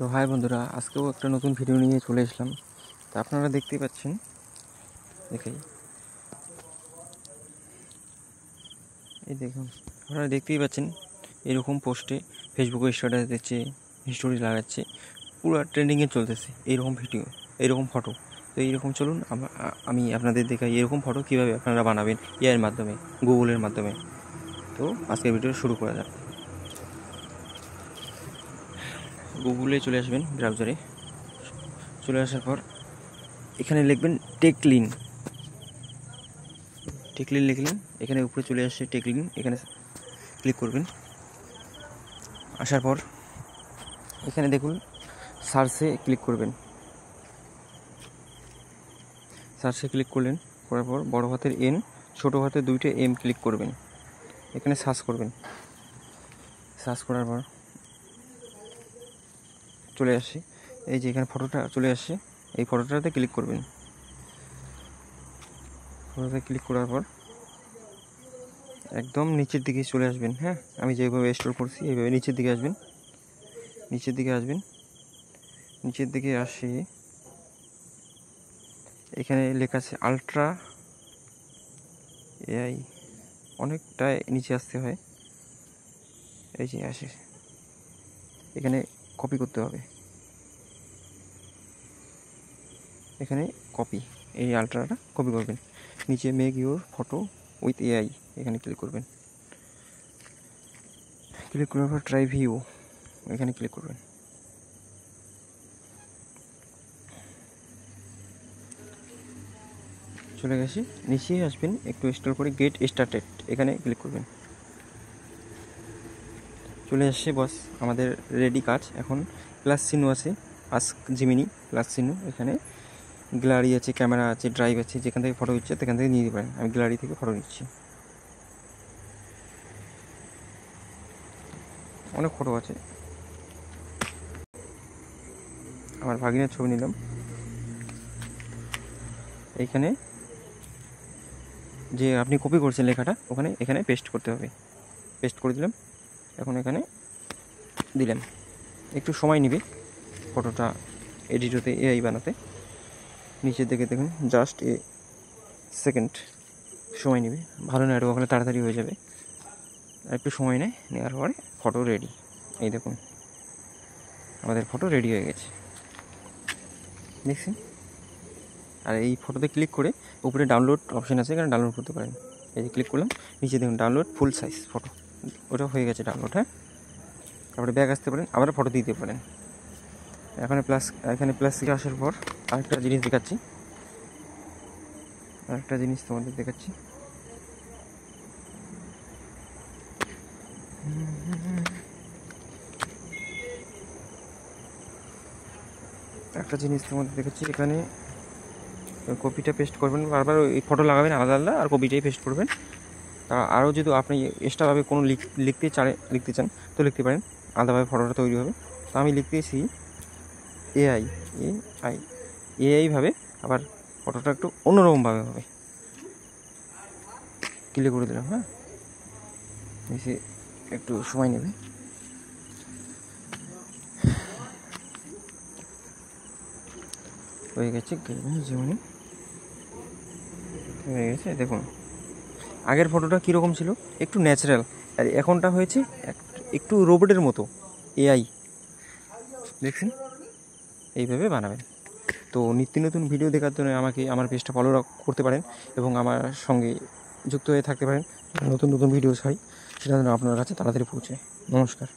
তো হাই বন্ধুরা, আজকেও একটা নতুন ভিডিও নিয়ে চলে আসলাম। তো আপনারা দেখতেই পাচ্ছেন, দেখুন আপনারা দেখতেই পাচ্ছেন এরকম পোস্টে ফেসবুকে স্ট্যাটাস দিচ্ছে, হিস্টোরি লাগাচ্ছে, পুরো ট্রেন্ডিংয়ে চলতেছে এইরকম ভিডিও, এইরকম ফটো। তো এইরকম চলুন আমি আপনাদের দেখাই এরকম ফটো কীভাবে আপনারা বানাবেন এআইয়ের মাধ্যমে, গুগলের মাধ্যমে। তো আজকের ভিডিও শুরু করা যাক। গুগলে চলে আসবেন, ব্রাউজারে চলে আসার পর এখানে লিখবেন টেকলিন লিখলেন, এখানে উপরে চলে আসছে টেকলিন, এখানে ক্লিক করবেন। আসার পর এখানে দেখুন সার্চে ক্লিক করবেন। সার্চে ক্লিক করলেন, করার পর বড় হাতের এন, ছোটো হাতের দুইটা এম ক্লিক করবেন। এখানে সার্চ করবেন। সার্চ করার পর চলে আসছে এই যে এখানে ফটোটা চলে আসছে, এই ফটোটাতে ক্লিক করবেন। ফটোতে ক্লিক করার পর একদম নিচের দিকে চলে আসবেন। হ্যাঁ, আমি যেভাবে স্টোর করছি এইভাবে নিচের দিকে আসবেন। নিচের দিকে আসি, এখানে লেখা আছে আলট্রা এআই, অনেকটাই নিচে আসতে হয়। এই যে আসে, এখানে কপি করতে হবে, এখানে কপি, এই আলট্রাটা কপি করবেন। নিচে make your photo with AI, এখানে ক্লিক করবেন। ক্লিক করার পর ট্রাই ভিউ, এখানে ক্লিক করবেন। চলে গেছি, নিচে আসবেন, একটু স্ক্রল করে গেট স্টার্টেড, এখানে ক্লিক করবেন। চলে আসছে বস, আমাদের রেডি কাজ। এখন প্লাস চিহ্ন আছে, আস্ক জিমিনি প্লাস চিহ্ন, এখানে গ্যালারি আছে, ক্যামেরা আছে, ড্রাইভ আছে, যেখান থেকে ফটো ইচ্ছে সেখান থেকে নিয়ে দিতে পারেন। আমি গ্যালারি থেকে ফটো নিচ্ছি, অনেক ফটো আছে। আমার ভাগিনার ছবি নিলাম। এইখানে যে আপনি কপি করছেন লেখাটা, এখানে পেস্ট করতে হবে। পেস্ট করে দিলাম, এখন এখানে দিলাম। একটু সময় নেবে ফটোটা এডিট হতে, এআই বানাতে। নিচের দিকে দেখুন, জাস্ট সেকেন্ড সময় নেবে, ভালো নেটওয়ার্ক হলে তাড়াতাড়ি হয়ে যাবে। আর একটু সময় নেওয়ার পরে ফটো রেডি। এই দেখুন আমাদের ফটো রেডি হয়ে গেছে, দেখছেন। আর এই ফটোতে ক্লিক করে উপরে ডাউনলোড অপশান আছে, এখানে ডাউনলোড করতে পারেন। এই যে ক্লিক করলাম, নিচে দেখুন ডাউনলোড ফুল সাইজ ফটো, ওটা হয়ে গেছে ডাউনলোড। হ্যাঁ, তারপরে ব্যাক আসতে পারেন, আবার ফটো দিতে পারেন। এখানে প্লাস থেকে আসার পর আরেকটা জিনিস দেখাচ্ছি, তোমাদের দেখাচ্ছি। এখানে কপিটা পেস্ট করবেন, বারবার ওই ফটো লাগাবেন আলাদা আলাদা, আর কপিটাই পেস্ট করবেন। আরও যদি আপনি এক্সট্রাভাবে কোনো লিখতে চান তো লিখতে পারেন, আলাদাভাবে ফটোটা তৈরি হবে। তো আমি লিখতেছি এআইভাবে, আবার ফটোটা একটু অন্যরকমভাবে হবে। ক্লিক করে দিলাম। হ্যাঁ, বেশি একটু সময় নেবে। হয়ে গেছে, যেমন হয়ে গেছে। দেখুন আগের ফটোটা কীরকম ছিল, একটু ন্যাচারাল, আর এখনটা হয়েছে একটু রোবটের মতো, এআই। দেখছেন, এইভাবে বানাবেন। তো নিত্য নতুন ভিডিও দেখার জন্য আমার পেজটা ফলো করতে পারেন এবং আমার সঙ্গে যুক্ত হয়ে থাকতে পারেন। নতুন ভিডিও চাই, সেটা যেন আপনার কাছে তাড়াতাড়ি পৌঁছে। নমস্কার।